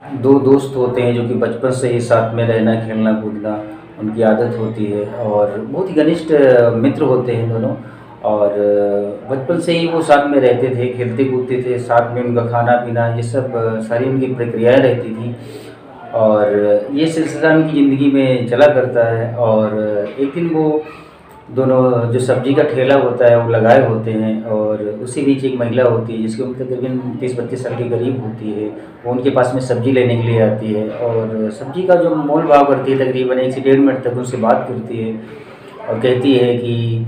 दो दोस्त होते हैं जो कि बचपन से ही साथ में रहना, खेलना, कूदना उनकी आदत होती है और बहुत ही घनिष्ठ मित्र होते हैं दोनों। और बचपन से ही वो साथ में रहते थे, खेलते कूदते थे, साथ में उनका खाना-पीना ये सब सारी उनकी प्रक्रियाएँ रहती थी। और ये सिलसिला उनकी ज़िंदगी में चला करता है। और एक दिन वो दोनों जो सब्ज़ी का ठेला होता है वो लगाए होते हैं और उसी बीच एक महिला होती है जिसकी उम्र तकरीबन 30-32 साल के करीब होती है। वो उनके पास में सब्ज़ी लेने के लिए आती है और सब्ज़ी का जो मोल-भाव करती है तकरीबन 1 से डेढ़ मिनट तक उनसे बात करती है और कहती है कि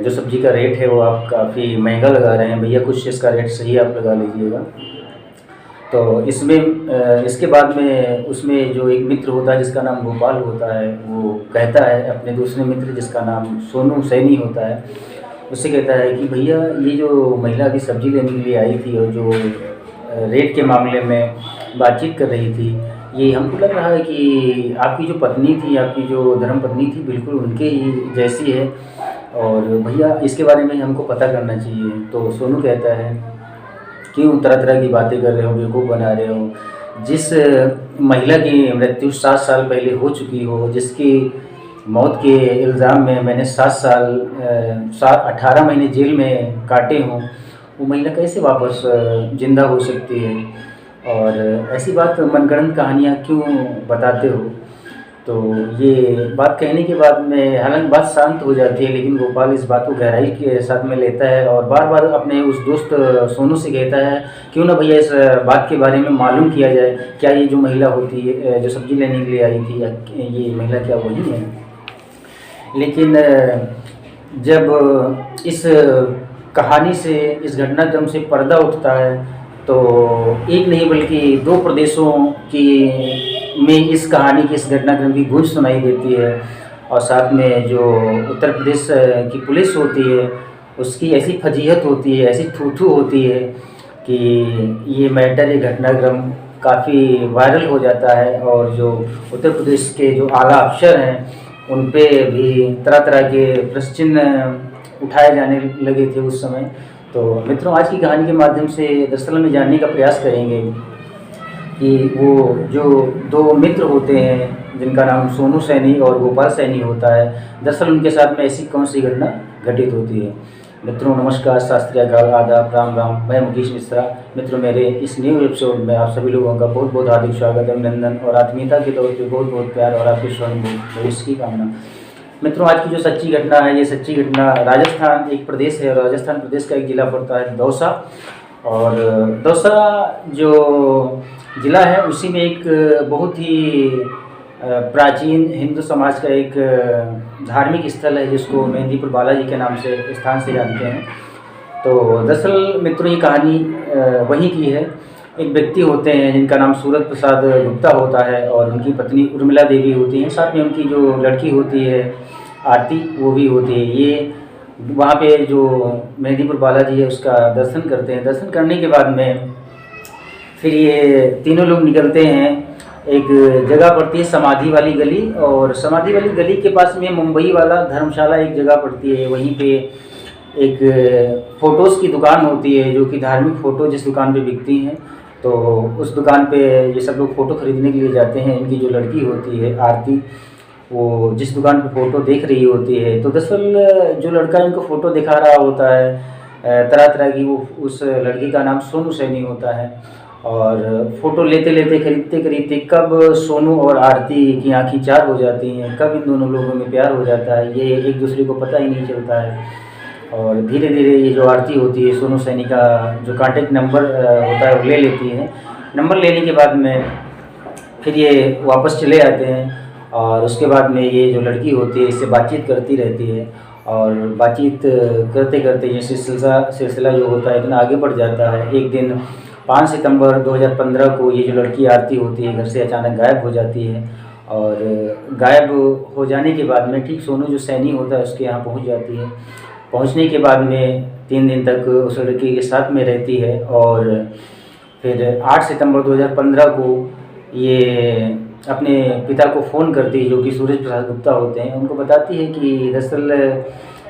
जो सब्ज़ी का रेट है वो आप काफ़ी महँगा लगा रहे हैं भैया, कुछ इसका रेट सही आप लगा लीजिएगा। तो इसमें इसके बाद में उसमें जो एक मित्र होता है जिसका नाम गोपाल होता है, वो कहता है अपने दूसरे मित्र जिसका नाम सोनू सैनी होता है, उससे कहता है कि भैया ये जो महिला अभी सब्ज़ी लेने के लिए आई थी और जो रेट के मामले में बातचीत कर रही थी, ये हमको लग रहा है कि आपकी जो पत्नी थी, आपकी जो धर्मपत्नी थी बिल्कुल उनके ही जैसी है और भैया इसके बारे में हमको पता करना चाहिए। तो सोनू कहता है क्यों तरह-तरह की बातें कर रहे हो, बेवकूफ़ बना रहे हो। जिस महिला की मृत्यु 7 साल पहले हो चुकी हो, जिसकी मौत के इल्ज़ाम में मैंने 7 साल 18 महीने जेल में काटे हों, वो महिला कैसे वापस ज़िंदा हो सकती है? और ऐसी बात मनगढ़ंत कहानियाँ क्यों बताते हो? तो ये बात कहने के बाद में हालाँकि बात शांत हो जाती है, लेकिन गोपाल इस बात को गहराई के साथ में लेता है और बार-बार अपने उस दोस्त सोनू से कहता है, क्यों ना भैया इस बात के बारे में मालूम किया जाए, क्या ये जो महिला होती है जो सब्ज़ी लेने के लिए आई थी या ये महिला क्या वही है? लेकिन जब इस कहानी से, इस घटनाक्रम से पर्दा उठता है, तो एक नहीं बल्कि 2 प्रदेशों की में इस कहानी की, इस घटनाक्रम की गूंज सुनाई देती है और साथ में जो उत्तर प्रदेश की पुलिस होती है, उसकी ऐसी फजीहत होती है, ऐसी थू-थू होती है कि ये मैटर, ये घटनाक्रम काफ़ी वायरल हो जाता है और जो उत्तर प्रदेश के जो आला अफ़सर हैं, उन पे भी तरह-तरह के प्रश्न उठाए जाने लगे थे उस समय। तो मित्रों, आज की कहानी के माध्यम से दरअसल हम जानने का प्रयास करेंगे कि वो जो 2 मित्र होते हैं जिनका नाम सोनू सैनी और गोपाल सैनी होता है, दरअसल उनके साथ में ऐसी कौन-सी घटना घटित होती है। मित्रों नमस्कार, सत श्री अकाल, आदाब, राम राम। मैं मुकेश मिश्रा। मित्रों, मेरे इस न्यू एपिसोड में आप सभी लोगों का बहुत-बहुत हार्दिक स्वागत, अभिनंदन और आत्मीयता के तौर पे बहुत-बहुत प्यार और आपके स्वर्ग भविष्य की कामना। मित्रों, आज की जो सच्ची घटना है, ये सच्ची घटना राजस्थान एक प्रदेश है और राजस्थान प्रदेश का एक ज़िला पड़ता है दौसा। और दौसा जो ज़िला है उसी में एक बहुत ही प्राचीन हिंदू समाज का एक धार्मिक स्थल है जिसको मेहंदीपुर बालाजी के नाम से स्थान से जानते हैं। तो दरअसल मित्रों, ये कहानी वहीं की है। एक व्यक्ति होते हैं जिनका नाम सूरत प्रसाद गुप्ता होता है और उनकी पत्नी उर्मिला देवी होती हैं, साथ में उनकी जो लड़की होती है आरती, वो भी होती है। ये वहाँ पे जो मेहंदीपुर बालाजी है उसका दर्शन करते हैं। दर्शन करने के बाद में फिर ये तीनों लोग निकलते हैं। एक जगह पड़ती है समाधि वाली गली और समाधि वाली गली के पास में मुंबई वाला धर्मशाला एक जगह पड़ती है। वहीं पे एक फ़ोटोज़ की दुकान होती है जो कि धार्मिक फ़ोटो जिस दुकान पे बिकती हैं, तो उस दुकान पे ये सब लोग फ़ोटो ख़रीदने के लिए जाते हैं। इनकी जो लड़की होती है आरती, वो जिस दुकान पे फ़ोटो देख रही होती है, तो दरअसल जो लड़का इनको फ़ोटो दिखा रहा होता है तरह-तरह की, वो उस लड़की का नाम सोनू सैनी होता है। और फ़ोटो लेते-लेते, खरीदते-खरीदते कब सोनू और आरती की आँखें चार हो जाती हैं, कब इन दोनों लोगों में प्यार हो जाता है, ये एक दूसरे को पता ही नहीं चलता है। और धीरे-धीरे ये जो आरती होती है, सोनू सैनी का जो कॉन्टैक्ट नंबर होता है वो ले लेती है। नंबर लेने के बाद में फिर ये वापस चले आते हैं और उसके बाद में ये जो लड़की होती है इससे बातचीत करती रहती है और बातचीत करते-करते ये सिलसिला जो होता है इतना आगे बढ़ जाता है। एक दिन 5 सितंबर 2015 को ये जो लड़की आरती होती है घर से अचानक गायब हो जाती है और गायब हो जाने के बाद में ठीक सोनू जो सैनी होता है उसके यहाँ पहुँच जाती है। पहुँचने के बाद में 3 दिन तक उस लड़की के साथ में रहती है और फिर 8 सितंबर 2015 को ये अपने पिता को फ़ोन करती है जो कि सूरज प्रसाद गुप्ता होते हैं। उनको बताती है कि दरअसल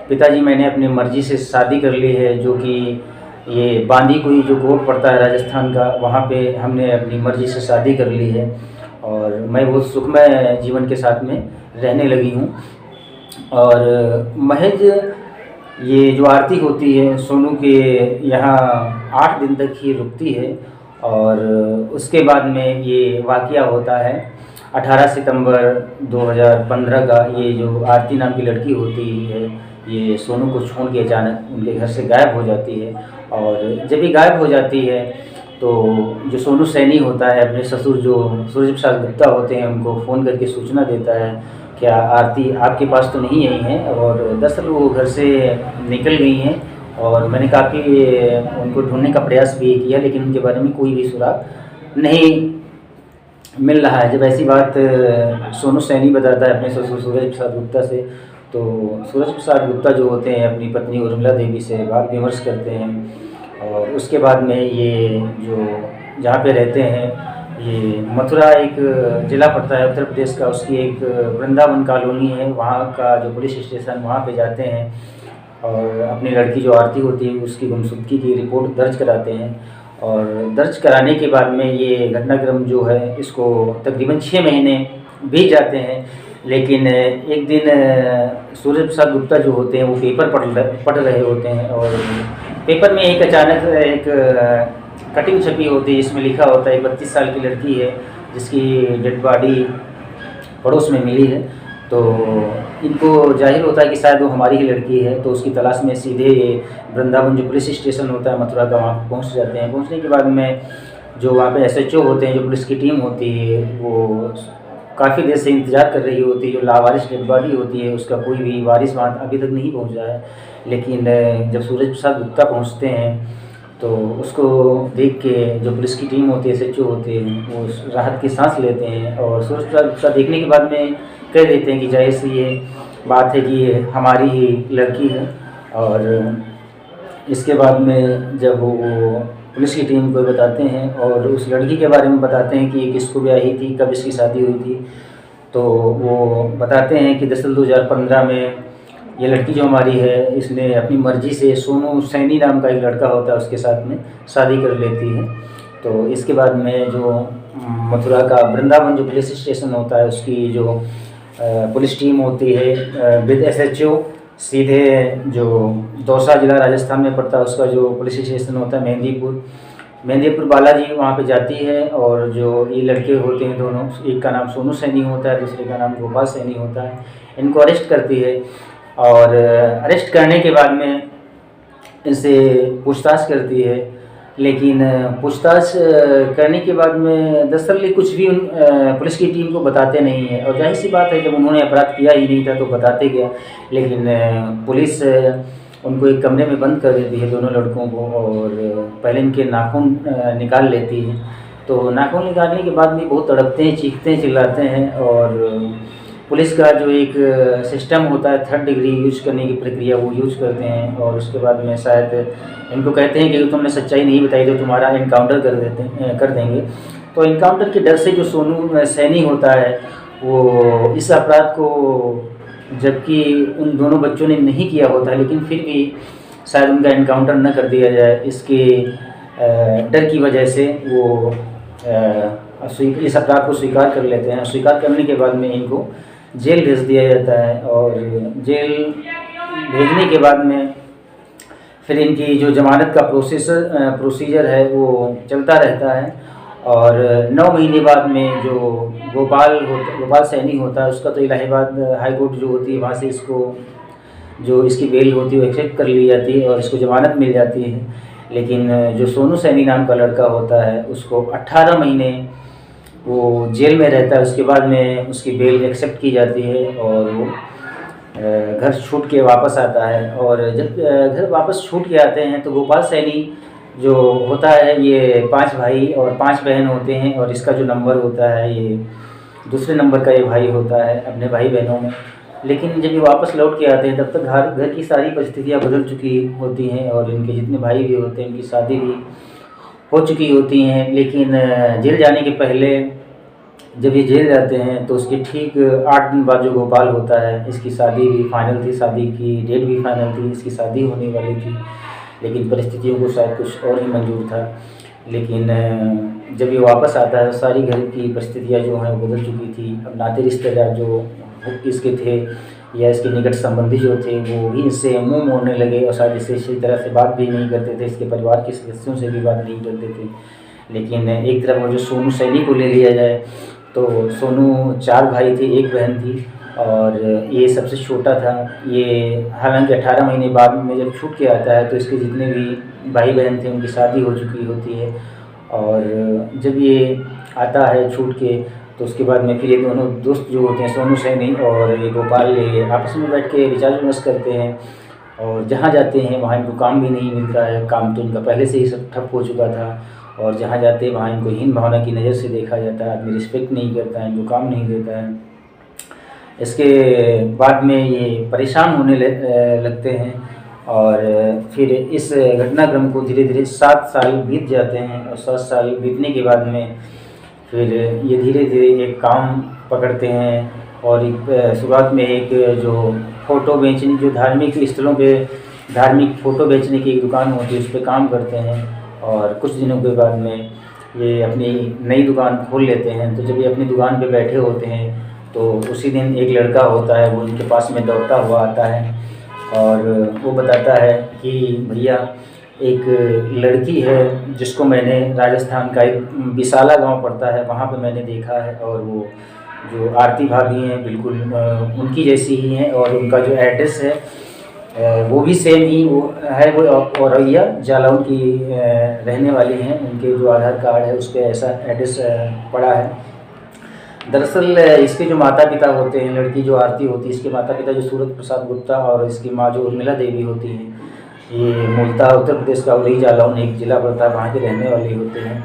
पिताजी, मैंने अपनी मर्ज़ी से शादी कर ली है, जो कि ये बांदी कोई जो कोर्ट पड़ता है राजस्थान का, वहाँ पे हमने अपनी मर्ज़ी से शादी कर ली है और मैं बहुत सुखमय जीवन के साथ में रहने लगी हूँ। और महज ये जो आरती होती है सोनू के यहाँ 8 दिन तक ही रुकती है और उसके बाद में ये वाक़या होता है 18 सितंबर 2015 का। ये जो आरती नाम की लड़की होती है ये सोनू को छोड़ के अचानक उनके घर से गायब हो जाती है और जब ये गायब हो जाती है तो जो सोनू सैनी होता है अपने ससुर जो सूरज प्रसाद गुप्ता होते हैं उनको फ़ोन करके सूचना देता है क्या आरती आपके पास तो नहीं आई है, और दरअसल वो घर से निकल गई हैं और मैंने काफ़ी उनको ढूंढने का प्रयास भी किया लेकिन उनके बारे में कोई भी सुराग नहीं मिल रहा है। जब ऐसी बात सोनू सैनी बताता है अपने ससुर सूरज प्रसाद गुप्ता से, तो सूरज प्रसाद गुप्ता जो होते हैं अपनी पत्नी उर्मिला देवी से बात विमर्श करते हैं और उसके बाद में ये जो जहाँ पे रहते हैं ये मथुरा एक ज़िला पड़ता है उत्तर प्रदेश का, उसकी एक वृंदावन कॉलोनी है, वहाँ का जो पुलिस स्टेशन वहाँ पे जाते हैं और अपनी लड़की जो आरती होती है उसकी गुमशुदगी की रिपोर्ट दर्ज कराते हैं। और दर्ज कराने के बाद में ये घटनाक्रम जो है इसको तकरीबन 6 महीने बीत जाते हैं। लेकिन एक दिन सूरज प्रसाद गुप्ता जो होते हैं वो पेपर पढ़ रहे होते हैं और पेपर में एक अचानक एक कटिंग छपी होती है, इसमें लिखा होता है 32 साल की लड़की है जिसकी डेड बॉडी पड़ोस में मिली है। तो इनको जाहिर होता है कि शायद वो हमारी ही लड़की है, तो उसकी तलाश में सीधे वृंदावन जो पुलिस स्टेशन होता है मथुरा का वहाँ पहुँच जाते हैं। पहुँचने के बाद में जो वहाँ पे SHO होते हैं, जो पुलिस की टीम होती है, वो काफ़ी देर से इंतज़ार कर रही होती है। जो लावारिस डेड बॉडी होती है उसका कोई भी वारिस वहाँ अभी तक नहीं पहुँचा है। लेकिन जब सूरज प्रसाद गुप्ता पहुँचते हैं तो उसको देख के जो पुलिस की टीम होती है SHO होते हैं वो राहत की सांस लेते हैं और सूरज प्रसाद गुप्ता देखने के बाद में कह देते हैं कि जाहिर सी ये बात है कि ये हमारी ही लड़की है। और इसके बाद में जब वो पुलिस की टीम को बताते हैं और उस लड़की के बारे में बताते हैं कि ये किसको ब्याही थी, कब इसकी शादी हुई थी, तो वो बताते हैं कि दरअसल 2015 में ये लड़की जो हमारी है इसने अपनी मर्ज़ी से सोनू सैनी नाम का एक लड़का होता है उसके साथ में शादी कर लेती है। तो इसके बाद में जो मथुरा का वृंदावन जो पुलिस स्टेशन होता है उसकी जो पुलिस टीम होती है विद SHO सीधे जो दौसा ज़िला राजस्थान में पड़ता है उसका जो पुलिस स्टेशन होता है मेहंदीपुर बालाजी वहाँ पे जाती है। और जो ये लड़के होते हैं दोनों, एक का नाम सोनू सैनी होता है दूसरे का नाम गोपाल सैनी होता है, इनको अरेस्ट करती है और अरेस्ट करने के बाद में इनसे पूछताछ करती है। लेकिन पूछताछ करने के बाद में दरअसल कुछ भी उन पुलिस की टीम को बताते नहीं है और जाहिर सी बात है जब उन्होंने अपराध किया ही नहीं था तो बताते क्या। लेकिन पुलिस उनको एक कमरे में बंद कर देती है दोनों लड़कों को और पहले इनके नाखून निकाल लेती है। तो नाखून निकालने के बाद भी बहुत तड़पते हैं, चीखते हैं, चिल्लाते हैं और पुलिस का जो एक सिस्टम होता है 3rd डिग्री यूज करने की प्रक्रिया वो यूज करते हैं और उसके बाद में शायद इनको कहते हैं कि तुमने सच्चाई नहीं बताई तो तुम्हारा इनकाउंटर कर देंगे। तो इनकाउंटर के डर से जो सोनू सैनी होता है वो इस अपराध को, जबकि उन दोनों बच्चों ने नहीं किया होता है, लेकिन फिर भी शायद उनका इनकाउंटर न कर दिया जाए इसके डर की वजह से वो इस अपराध को स्वीकार कर लेते हैं। स्वीकार करने के बाद में इनको जेल भेज दिया जाता है और जेल भेजने के बाद में फिर इनकी जो जमानत का प्रोसीजर है वो चलता रहता है। और 9 महीने बाद में जो गोपाल सैनी होता है उसका तो इलाहाबाद हाई कोर्ट जो होती है वहाँ से इसको जो इसकी बेल होती है वो एक्सेप्ट कर ली जाती है और इसको जमानत मिल जाती है। लेकिन जो सोनू सैनी नाम का लड़का होता है उसको 18 महीने वो जेल में रहता है। उसके बाद में उसकी बेल एक्सेप्ट की जाती है और वो घर छूट के वापस आता है। और जब घर वापस छूट के आते हैं तो गोपाल सैनी जो होता है ये 5 भाई और 5 बहन होते हैं और इसका जो नंबर होता है ये दूसरे नंबर का ये भाई होता है अपने भाई बहनों में। लेकिन जब ये वापस लौट के आते हैं तब तक घर की सारी परिस्थितियाँ बदल चुकी होती हैं और इनके जितने भाई भी होते हैं उनकी शादी भी हो चुकी होती हैं। लेकिन जेल जाने के पहले जब ये जेल जाते हैं तो उसके ठीक 8 दिन बाद जो गोपाल होता है इसकी शादी भी फाइनल थी, शादी की डेट भी फाइनल थी, इसकी शादी होने वाली थी। लेकिन परिस्थितियों को शायद कुछ और ही मंजूर था। लेकिन जब ये वापस आता है सारी घर की परिस्थितियाँ जो हैं वो बदल चुकी थी। अब नाते रिश्तेदार जो इसके थे या इसके निकट संबंधी जो थे वो भी इससे मुँह मोड़ने लगे और शायद इससे इसी तरह से बात भी नहीं करते थे, इसके परिवार के सदस्यों से भी बात नहीं करते थे। लेकिन एक तरफ वो जो सोनू सैनी को ले लिया जाए तो सोनू 4 भाई थे, 1 बहन थी और ये सबसे छोटा था। ये हालांकि 18 महीने बाद में जब छूट के आता है तो इसके जितने भी भाई बहन थे उनकी शादी हो चुकी होती है। और जब ये आता है छूट के तो उसके बाद में फिर ये दोनों दोस्त जो होते हैं सोनू सैनी और ये गोपाल, ये आपस में बैठ के विचार विमर्श करते हैं और जहाँ जाते हैं वहाँ इनको काम भी नहीं मिलता है। काम तो इनका पहले से ही सब ठप हो चुका था और जहाँ जाते हैं वहाँ इनको हीन भावना की नज़र से देखा जाता है, आदमी रिस्पेक्ट नहीं करता है, इनको काम नहीं देता है। इसके बाद में ये परेशान होने लगते हैं और फिर इस घटनाक्रम को धीरे धीरे 7 साल बीत जाते हैं और 7 साल बीतने के बाद में फिर ये धीरे धीरे एक काम पकड़ते हैं और शुरुआत में एक जो फ़ोटो बेचने, जो धार्मिक स्थलों पे धार्मिक फ़ोटो बेचने की एक दुकान होती है उस पर काम करते हैं और कुछ दिनों के बाद में ये अपनी नई दुकान खोल लेते हैं। तो जब ये अपनी दुकान पे बैठे होते हैं तो उसी दिन एक लड़का होता है वो उनके पास में दौड़ता हुआ आता है और वो बताता है कि भैया एक लड़की है जिसको मैंने राजस्थान का एक बिसाला गांव पड़ता है वहाँ पे मैंने देखा है और वो जो आरती भाभी हैं बिल्कुल उनकी जैसी ही हैं और उनका जो एड्रेस है वो भी सेम ही वो है। वो औरैया जालौन की रहने वाली हैं, उनके जो आधार कार्ड है उस पर ऐसा एड्रेस पड़ा है। दरअसल इसके जो माता पिता होते हैं, लड़की जो आरती होती है इसके माता पिता जो सूरत प्रसाद गुप्ता और इसकी माँ जो उर्मिला देवी होती हैं, ये मूलतः उत्तर प्रदेश का औरई जालौन एक ज़िला पड़ता है वहाँ के रहने वाले होते हैं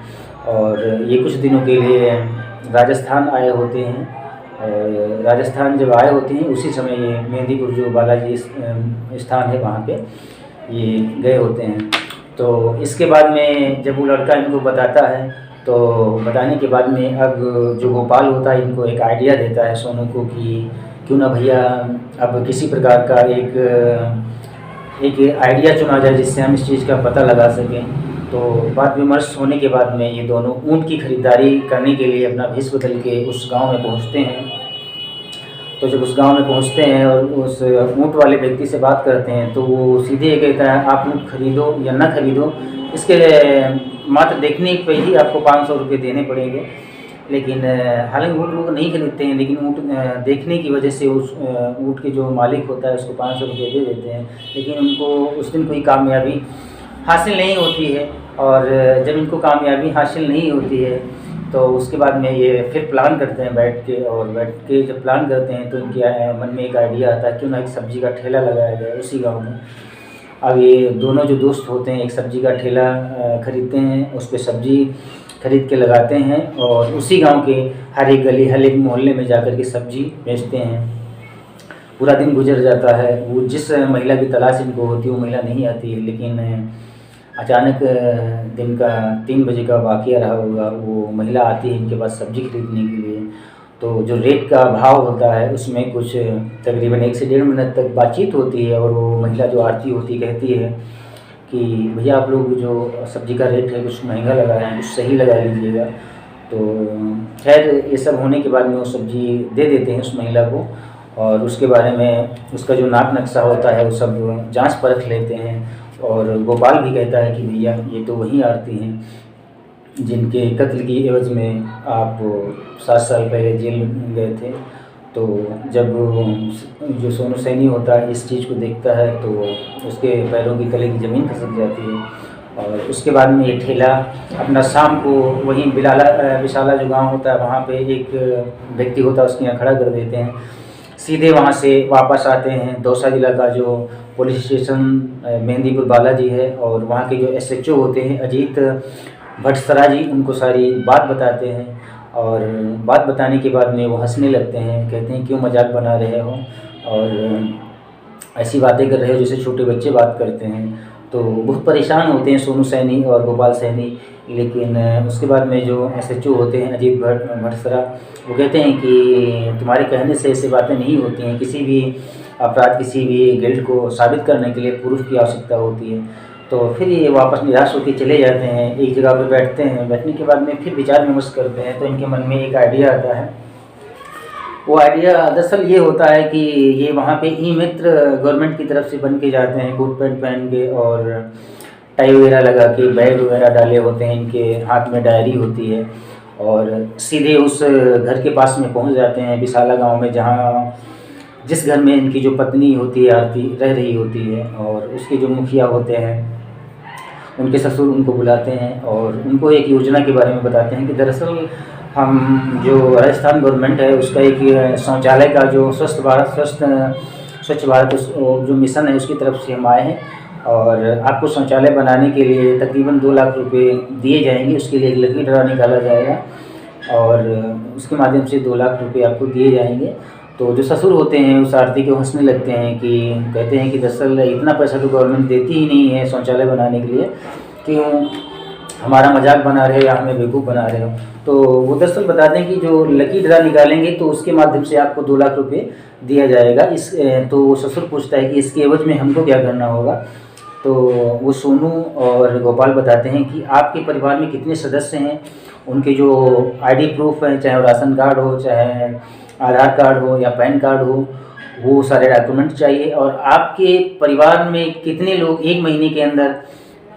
और ये कुछ दिनों के लिए राजस्थान आए होते हैं। और राजस्थान जब आए होते हैं उसी समय ये मेहंदीपुर जो बालाजी स्थान है वहाँ पे ये गए होते हैं। तो इसके बाद में जब वो लड़का इनको बताता है तो बताने के बाद में अब जो गोपाल होता है इनको एक आइडिया देता है सोनू को कि क्यों ना भैया अब किसी प्रकार का एक आइडिया चुना जाए जिससे हम इस चीज़ का पता लगा सकें। तो बात विमर्श होने के बाद में ये दोनों ऊँट की खरीदारी करने के लिए अपना भेष बदल के उस गांव में पहुंचते हैं। तो जब उस गांव में पहुंचते हैं और उस ऊँट वाले व्यक्ति से बात करते हैं तो वो सीधे ये कहता है आप ऊँट खरीदो या ना खरीदो, इसके मात्र देखने पे ही आपको 500 रुपये देने पड़ेंगे। लेकिन हालांकि ऊँट लोग नहीं खरीदते हैं लेकिन ऊँट देखने की वजह से उस ऊँट के जो मालिक होता है उसको 500 रुपये दे देते हैं। लेकिन उनको उस दिन कोई कामयाबी हासिल नहीं होती है और जब इनको कामयाबी हासिल नहीं होती है तो उसके बाद में ये फिर प्लान करते हैं बैठ के जब प्लान करते हैं तो इनके मन में एक आइडिया आता है क्यों ना एक सब्ज़ी का ठेला लगाया जाए उसी गाँव में। अब ये दोनों जो दोस्त होते हैं एक सब्ज़ी का ठेला खरीदते हैं, उस पर सब्ज़ी खरीद के लगाते हैं और उसी गांव के हर एक गली हर एक मोहल्ले में जाकर के सब्ज़ी बेचते हैं। पूरा दिन गुजर जाता है, वो जिस महिला की तलाश इनको होती है वो महिला नहीं आती है। लेकिन अचानक दिन का 3 बजे का वाक़या रहा होगा, वो महिला आती है इनके पास सब्ज़ी खरीदने के लिए। तो जो रेट का भाव होता है उसमें कुछ तकरीबन 1 से 1.5 मिनट तक बातचीत होती है और वो महिला जो आरती होती कहती है कि भैया आप लोग जो सब्ज़ी का रेट है कुछ महंगा लगा रहे हैं, कुछ सही लगा लीजिएगा। तो खैर ये सब होने के बाद में वो सब्ज़ी दे देते हैं उस महिला को और उसके बारे में उसका जो नाक नक्शा होता है वो सब जांच परख लेते हैं। और गोपाल भी कहता है कि भैया ये तो वही आरती हैं जिनके कत्ल की एवज में आप 7 साल पहले जेल गए थे। तो जब जो सोनू सैनी होता है इस चीज़ को देखता है तो उसके पैरों की तले की ज़मीन खिसक जाती है। और उसके बाद में ये ठेला अपना शाम को वहीं बिसाला जो गांव होता है वहाँ पे एक व्यक्ति होता है उसके यहाँ खड़ा कर देते हैं। सीधे वहाँ से वापस आते हैं दौसा जिला का जो पुलिस स्टेशन मेहंदीपुर बालाजी है और वहाँ के जो SHO होते हैं अजीत भट्टसरा जी, उनको सारी बात बताते हैं। और बात बताने के बाद में वो हंसने लगते हैं, कहते हैं क्यों मजाक बना रहे हो और ऐसी बातें कर रहे हो जैसे छोटे बच्चे बात करते हैं। तो बहुत परेशान होते हैं सोनू सैनी और गोपाल सैनी। लेकिन उसके बाद में जो SHO होते हैं अजीत भट्टसरा वो कहते हैं कि तुम्हारे कहने से ऐसी बातें नहीं होती हैं, किसी भी अपराध किसी भी गिल्ट को साबित करने के लिए प्रूफ की आवश्यकता होती है। तो फिर ये वापस निराश होकर चले जाते हैं, एक जगह पे बैठते हैं। बैठने के बाद में फिर विचार विमर्श करते हैं, तो इनके मन में एक आइडिया आता है। वो आइडिया दरअसल ये होता है कि ये वहाँ पे ई मित्र गवर्नमेंट की तरफ से बन के जाते हैं, कोट पैंट पहन के और टाई वगैरह लगा के, बैग वगैरह डाले होते हैं, इनके हाथ में डायरी होती है और सीधे उस घर के पास में पहुँच जाते हैं, विशाला गाँव में, जहाँ जिस घर में इनकी जो पत्नी होती है आरती रह रही होती है, और उसके जो मुखिया होते हैं उनके ससुर उनको बुलाते हैं और उनको एक योजना के बारे में बताते हैं कि दरअसल हम जो राजस्थान गवर्नमेंट है उसका एक शौचालय का जो स्वच्छ भारत जो मिशन है उसकी तरफ से हम आए हैं और आपको शौचालय बनाने के लिए तकरीबन 2 लाख रुपए दिए जाएंगे। उसके लिए एक लकी ड्रा निकाला जाएगा और उसके माध्यम से 2 लाख रुपए आपको दिए जाएंगे। तो जो ससुर होते हैं उस आरती को हंसने लगते हैं कि कहते हैं कि दरअसल इतना पैसा तो गवर्नमेंट देती ही नहीं है शौचालय बनाने के लिए, क्यों हमारा मजाक बना रहे हो या हमें बेवकूफ़ बना रहे हो। तो वो दरअसल बताते हैं कि जो लकी ड्रा निकालेंगे तो उसके माध्यम से आपको 2 लाख रुपए दिया जाएगा। तो वो ससुर पूछता है कि इसके एवज में हमको क्या करना होगा। तो वो सोनू और गोपाल बताते हैं कि आपके परिवार में कितने सदस्य हैं, उनके जो आईडी प्रूफ हैं, चाहे वो राशन कार्ड हो, चाहे आधार कार्ड हो या पैन कार्ड हो, वो सारे डॉक्यूमेंट चाहिए। और आपके परिवार में कितने लोग 1 महीने के अंदर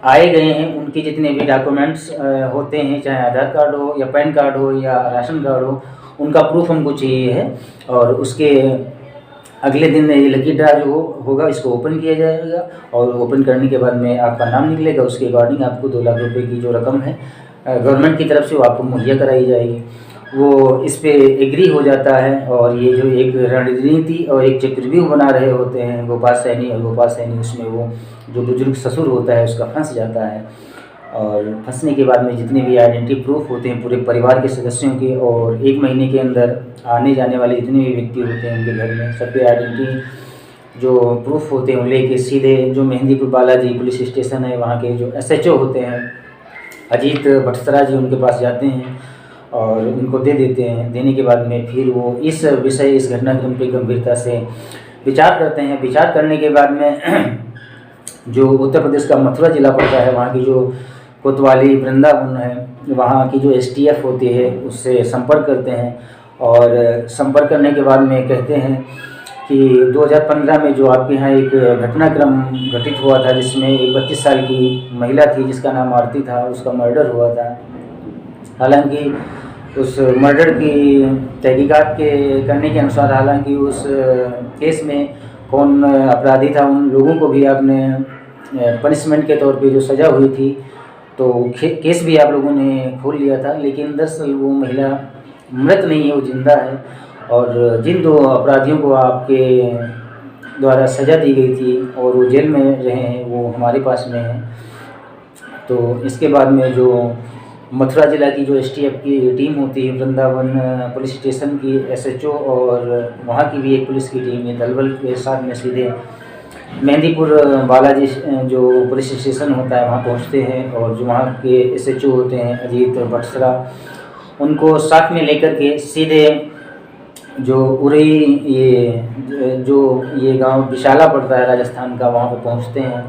आए गए हैं, उनके जितने भी डॉक्यूमेंट्स होते हैं, चाहे आधार कार्ड हो या पैन कार्ड हो या राशन कार्ड हो, उनका प्रूफ हमको चाहिए है। और उसके अगले दिन ये लकी ड्रा जो होगा इसको ओपन किया जाएगा और ओपन करने के बाद में आपका नाम निकलेगा। उसके अकॉर्डिंग आपको 2 लाख रुपए की जो रकम है गवर्नमेंट की तरफ से वो आपको मुहैया कराई जाएगी। वो इस पे एग्री हो जाता है और ये जो एक रणनीति और एक चक्रव्यूह बना रहे होते हैं गोपाल सैनी और गोपाल सैनी, उसमें वो जो बुजुर्ग ससुर होता है उसका फंस जाता है। और फंसने के बाद में जितने भी आइडेंटिटी प्रूफ होते हैं पूरे परिवार के सदस्यों के और 1 महीने के अंदर आने जाने वाले जितने भी व्यक्ति होते हैं उनके घर में सबके आइडेंटिटी जो प्रूफ होते हैं वो लेके सीधे जो मेहंदीपुर बालाजी पुलिस स्टेशन है वहाँ के जो SHO होते हैं अजीत भट्टसरा जी, उनके पास जाते हैं और उनको दे देते हैं। देने के बाद में फिर वो इस विषय इस घटनाक्रम पर गंभीरता से विचार करते हैं। विचार करने के बाद में जो उत्तर प्रदेश का मथुरा जिला पड़ता है, वहाँ की जो कोतवाली वृंदावन है, वहाँ की जो STF होती है उससे संपर्क करते हैं और संपर्क करने के बाद में कहते हैं कि 2015 में जो आपके यहाँ एक घटनाक्रम घटित हुआ था जिसमें एक 32 साल की महिला थी जिसका नाम आरती था, उसका मर्डर हुआ था। हालांकि उस मर्डर की तहकीकात के करने के अनुसार हालांकि उस केस में कौन अपराधी था उन लोगों को भी आपने पनिशमेंट के तौर पे जो सज़ा हुई थी तो केस भी आप लोगों ने खोल लिया था, लेकिन दरअसल वो महिला मृत नहीं है, वो जिंदा है। और जिन 2 अपराधियों को आपके द्वारा सज़ा दी गई थी और वो जेल में रहे हैं वो हमारे पास में हैं। तो इसके बाद में जो मथुरा जिला की जो STF की टीम होती है, वृंदावन पुलिस स्टेशन की SHO और वहाँ की भी एक पुलिस की टीम है, दलबल के साथ में सीधे मेहंदीपुर बालाजी जो पुलिस स्टेशन होता है वहाँ पहुँचते हैं और जो वहाँ के SHO होते हैं अजीत भट्टसरा, उनको साथ में लेकर के सीधे जो उरई ये गांव विशाला पड़ता है राजस्थान का, वहाँ पर पहुँचते हैं।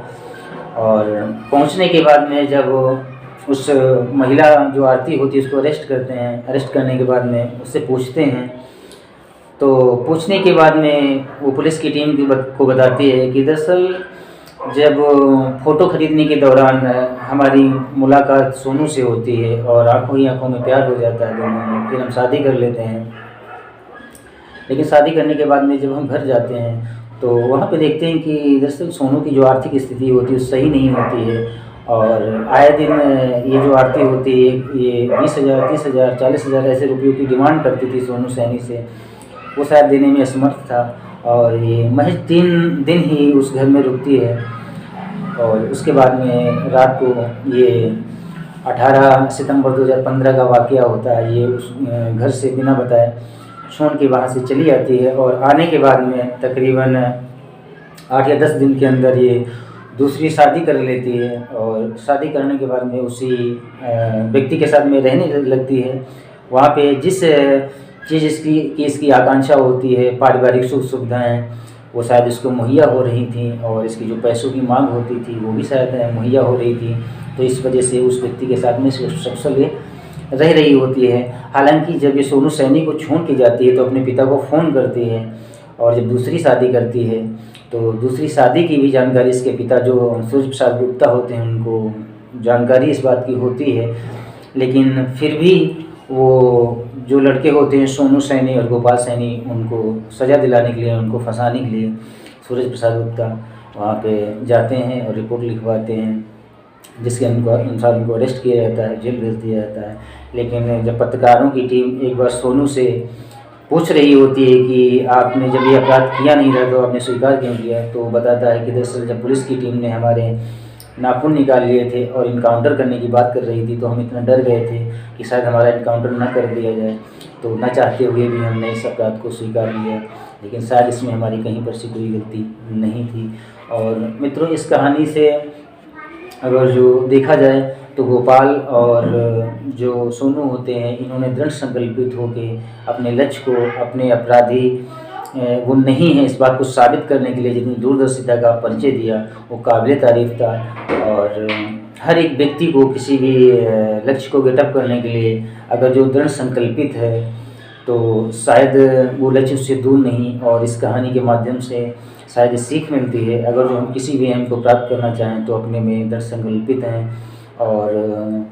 और पहुँचने के बाद में जब उस महिला जो आरती होती है उसको अरेस्ट करते हैं। अरेस्ट करने के बाद में उससे पूछते हैं, तो पूछने के बाद में वो पुलिस की टीम को बताती है कि दरअसल जब फ़ोटो ख़रीदने के दौरान हमारी मुलाकात सोनू से होती है और आंखों ही आंखों में प्यार हो जाता है दोनों में, फिर हम शादी कर लेते हैं। लेकिन शादी करने के बाद में जब हम घर जाते हैं तो वहाँ पे देखते हैं कि दरअसल सोनू की जो आर्थिक स्थिति होती है सही नहीं होती है और आए दिन ये जो आरती होती है ये 20,000, 30,000, 40,000 ऐसे रुपयों की डिमांड करती थी सोनू सैनी से। वो शायद देने में असमर्थ था और ये महज 3 दिन ही उस घर में रुकती है। और उसके बाद में रात को ये 18 सितंबर 2015 का वाक़या होता है। ये उस घर से बिना बताए छोड़ के वहाँ से चली आती है और आने के बाद में तकरीबन 8 या 10 दिन के अंदर ये दूसरी शादी कर लेती है और शादी करने के बाद में उसी व्यक्ति के साथ में रहने लगती है। वहाँ पे जिस चीज़ इसकी आकांक्षा होती है, पारिवारिक सुख सुविधाएँ, वो शायद इसको मुहैया हो रही थी और इसकी जो पैसों की मांग होती थी वो भी शायद मुहैया हो रही थी, तो इस वजह से उस व्यक्ति के साथ में सक्सेसफुल रह रही होती है। हालांकि जब ये सोनू सैनी को छोड़ के जाती है तो अपने पिता को फ़ोन करती है, और जब दूसरी शादी करती है तो दूसरी शादी की भी जानकारी इसके पिता जो सूर्य प्रसाद गुप्ता होते हैं उनको जानकारी इस बात की होती है, लेकिन फिर भी वो जो लड़के होते हैं सोनू सैनी और गोपाल सैनी उनको सज़ा दिलाने के लिए, उनको फंसाने के लिए सूरज प्रसाद गुप्ता वहाँ पे जाते हैं और रिपोर्ट लिखवाते हैं, जिसके अनुसार उनको अरेस्ट किया जाता है, जेल भेज दिया जाता है। लेकिन जब पत्रकारों की टीम एक बार सोनू से पूछ रही होती है कि आपने जब ये अपराध किया नहीं था तो आपने स्वीकार क्यों किया, तो वो बताता है कि दरअसल जब पुलिस की टीम ने हमारे नाखून निकाल लिए थे और इनकाउंटर करने की बात कर रही थी तो हम इतना डर गए थे कि शायद हमारा इनकाउंटर ना कर दिया जाए, तो न चाहते हुए भी हमने इस अपराध को स्वीकार किया, लेकिन शायद इसमें हमारी कहीं पर से कोई गलती नहीं थी। और मित्रों, इस कहानी से अगर जो देखा जाए तो गोपाल और जो सोनू होते हैं इन्होंने दृढ़ संकल्पित होकर अपने लक्ष्य को, अपने अपराधी वो नहीं है इस बात को साबित करने के लिए जितनी दूरदर्शिता का परिचय दिया वो काबिल तारीफ़ था। और हर एक व्यक्ति को किसी भी लक्ष्य को गेटअप करने के लिए अगर जो दृढ़ संकल्पित है तो शायद वो लक्ष्य उससे दूर नहीं, और इस कहानी के माध्यम से शायद सीख मिलती है। अगर जो हम किसी भी एम को प्राप्त करना चाहें तो अपने में दृढ़ संकल्पित हैं और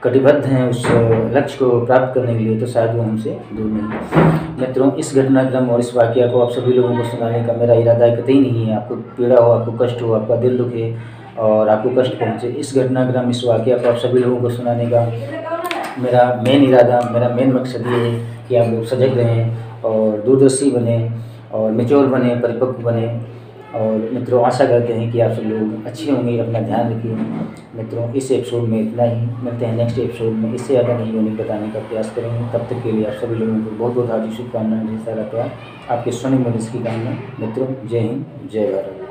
कटिबद्ध हैं उस लक्ष्य को प्राप्त करने के लिए, तो शायद वो हमसे दूर नहीं। मित्रों, इस घटनाक्रम और इस वाक़या को आप सभी लोगों को सुनाने का मेरा इरादा कतई नहीं है आपको पीड़ा हो, आपको कष्ट हो, आपका दिल दुखे और आपको कष्ट पहुँचे। इस घटनाक्रम, इस वाक़या को आप सभी लोगों को सुनाने का मेरा मेन इरादा, मेरा मेन मकसद ये है कि आप लोग सजग रहें और दूरदर्शी बने और मैच्योर बने, परिपक्व बने। और मित्रों, आशा करते हैं कि आप सब लोग अच्छे होंगे, अपना ध्यान रखिए। मित्रों, इस एपिसोड में इतना ही, मिलते हैं नेक्स्ट एपिसोड में, इससे ज़्यादा नहीं यूनिक बताने का प्रयास करेंगे। तब तक के लिए आप सभी लोगों को बहुत बहुत हार्दिक शुभकामनाएं, ढेर सारा प्यार, आपके सोनी मनीष की कामना। मित्रों, जय हिंद, जय भारत।